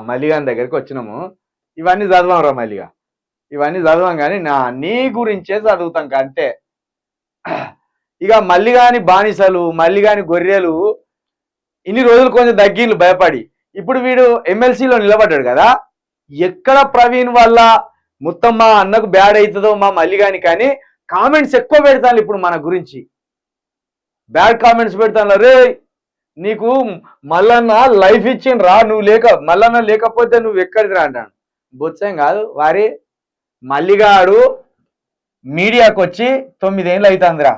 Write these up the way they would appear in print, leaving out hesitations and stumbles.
మల్లిగాని దగ్గరికి వచ్చినాము. ఇవన్నీ చదవం రా మల్లిగా, ఇవన్నీ చదవం కానీ నీ గురించే చదువుతాం అంతే. ఇక మల్లిగాని బానిసలు, మల్లిగాని గొర్రెలు ఇన్ని రోజులు కొంచెం తగ్గిళ్ళు భయపడి. ఇప్పుడు వీడు ఎమ్మెల్సీలో నిలబడ్డాడు కదా, ఎక్కడ ప్రవీణ్ వల్ల మొత్తం మా అన్నకు బ్యాడ్ అవుతుందో మా మల్లిగాని కానీ కామెంట్స్ ఎక్కువ పెడతాను ఇప్పుడు మన గురించి. బ్యాడ్ కామెంట్స్ పెడతాను. రే నీకు మల్లన్న లైఫ్ ఇచ్చిండ్రా, నువ్వు మల్లన్న లేకపోతే నువ్వు ఎక్కడిదిరా అంటాను. బొత్సం కాదు వారి మల్లిగాడు మీడియాకు వచ్చి 9 ఏళ్ళు అవుతుందిరా.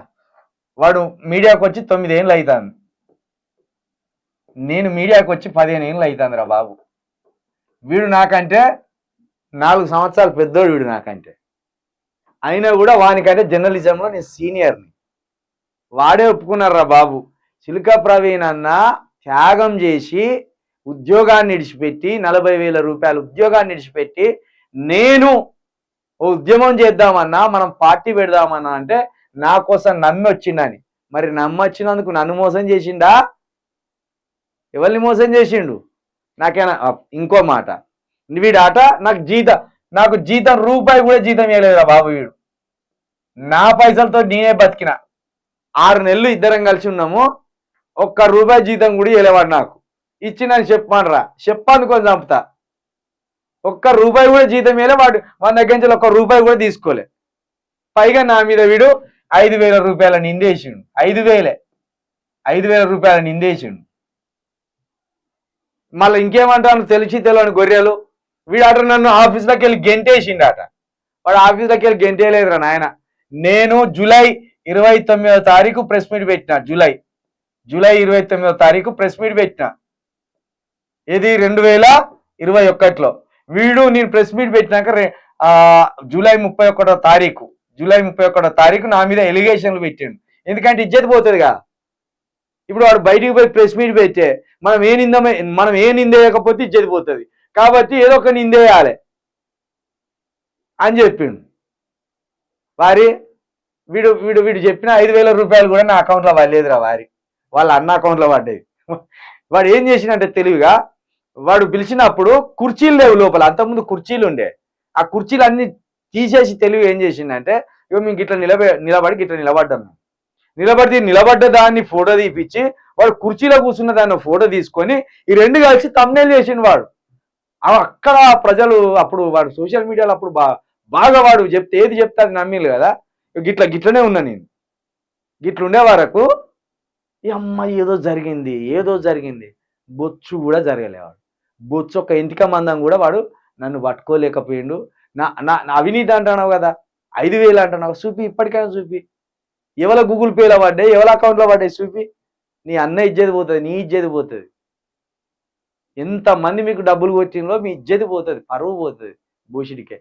వాడు మీడియాకు వచ్చి 9 ఏళ్ళు అవుతుంది. నేను మీడియాకు వచ్చి 15 ఏళ్ళు అవుతుందిరా బాబు. వీడు నాకంటే 4 సంవత్సరాలు పెద్దోడు వీడు నాకంటే. అయినా కూడా వానికంటే జర్నలిజంలో నేను సీనియర్ని. వాడే ఒప్పుకున్నారా బాబు. చిలుక ప్రవీణ్ అన్న త్యాగం చేసి ఉద్యోగాన్ని విడిచిపెట్టి 40,000 రూపాయలు ఉద్యోగాన్ని విడిచిపెట్టి నేను ఓ ఉద్యమం చేద్దామన్నా, మనం పార్టీ పెడదామన్నా అంటే నా కోసం నమ్మి వచ్చిండని. మరి నమ్మొచ్చినందుకు నన్ను మోసం చేసిండా? ఎవరిని మోసం చేసిండు? నాకేనా ఇంకో మాట, వీడాట నాకు జీతం రూపాయి కూడా జీతం ఇవ్వలేదురా బాబు. వీడు నా పైసలతో నేనే బతికిన. 6 నెలలు ఇద్దరం కలిసి ఉన్నాము, ₹1 జీతం కూడా ఇవ్వలేవాడు నాకు. ఇచ్చి నన్ను చెప్పమనరా, చెప్పనుకొని చంపుతా. ₹1 కూడా జీతం ఇవ్వలే వాడు. మన దగ్గర నుంచి ₹1 కూడా తీసుకోలే. పైగా నా మీద వీడు 5,000 రూపాయల నిందేసిండు. 5,000 రూపాయల నిందేసిండు. మళ్ళీ ఇంకేమంటాను తెలిసి తెలియని గొర్రెలు. వీడాట నన్ను ఆఫీస్లోకి వెళ్ళి గెంటేసిండట. వాడు ఆఫీస్లోకి వెళ్ళి గెంటేయలేదురా నాయన. నేను జూలై 29వ తారీఖు ప్రెస్ మీట్ పెట్టిన. జూలై 29వ తారీఖు ప్రెస్ మీట్ పెట్టిన. ఇది 2021లో. వీడు నేను ప్రెస్ మీట్ పెట్టినాక జూలై 31వ తారీఖు నా మీద ఎలిగేషన్లు పెట్టాడు. ఎందుకంటే ఇజ్జత్ పోతుందిగా. ఇప్పుడు వాడు బయటికి పోయి ప్రెస్ మీట్ పెడితే మనం ఏ నిందేయకపోతే ఇజ్జత్ పోతుంది. కాబట్టి ఏదో ఒక నిందేయాలి అని చెప్పిండు. వీడు చెప్పిన 5,000 రూపాయలు కూడా నా అకౌంట్లో పడలేదురా. వాళ్ళ అన్న అకౌంట్లో పడ్డది. వాడు ఏం చేసిందంటే తెలివిగా, వాడు పిలిచినప్పుడు కుర్చీలు లేవు లోపల. అంతకుముందు కుర్చీలు ఉండే. ఆ కుర్చీలు అన్ని తీసేసి తెలివి ఏం చేసిందంటే, ఇక మేము ఇట్లా నిలబడ్డాం. నిలబడ్డ దాన్ని ఫోటో తీపిచ్చి వాడు కుర్చీలో కూర్చున్న దాన్ని ఫోటో తీసుకొని ఈ 2 కలిసి థంబ్నెయిల్ చేసిండు వాడు. అక్కడ ప్రజలు అప్పుడు వాడు సోషల్ మీడియాలో అప్పుడు బాగా వాడు ఏది చెప్తే అది నమ్మిలు కదా. గిట్లనే ఉన్నా నేను. గిట్లుండే వరకు ఈ అమ్మాయి ఏదో జరిగింది. బొచ్చు కూడా జరగలేవాడు. బొచ్చు ఒక ఇంటిక మందం కూడా వాడు నన్ను పట్టుకోలేకపోయిండు. నా అవినీతి అంటున్నావు కదా, 5,000 అంటున్నావు, చూపి, ఇప్పటికైనా చూపి. ఎవల గూగుల్ పేలో పడ్డాయి, ఎవల అకౌంట్లో పడ్డాయి చూపి. నీ అన్న ఇజ్జతి పోతుంది, నీ ఇజ్జతి పోతుంది. ఎంతమంది మీకు డబ్బులు కొట్టిందో మీ ఇజ్జతి పోతుంది, పరువు పోతుంది భూషిడికే.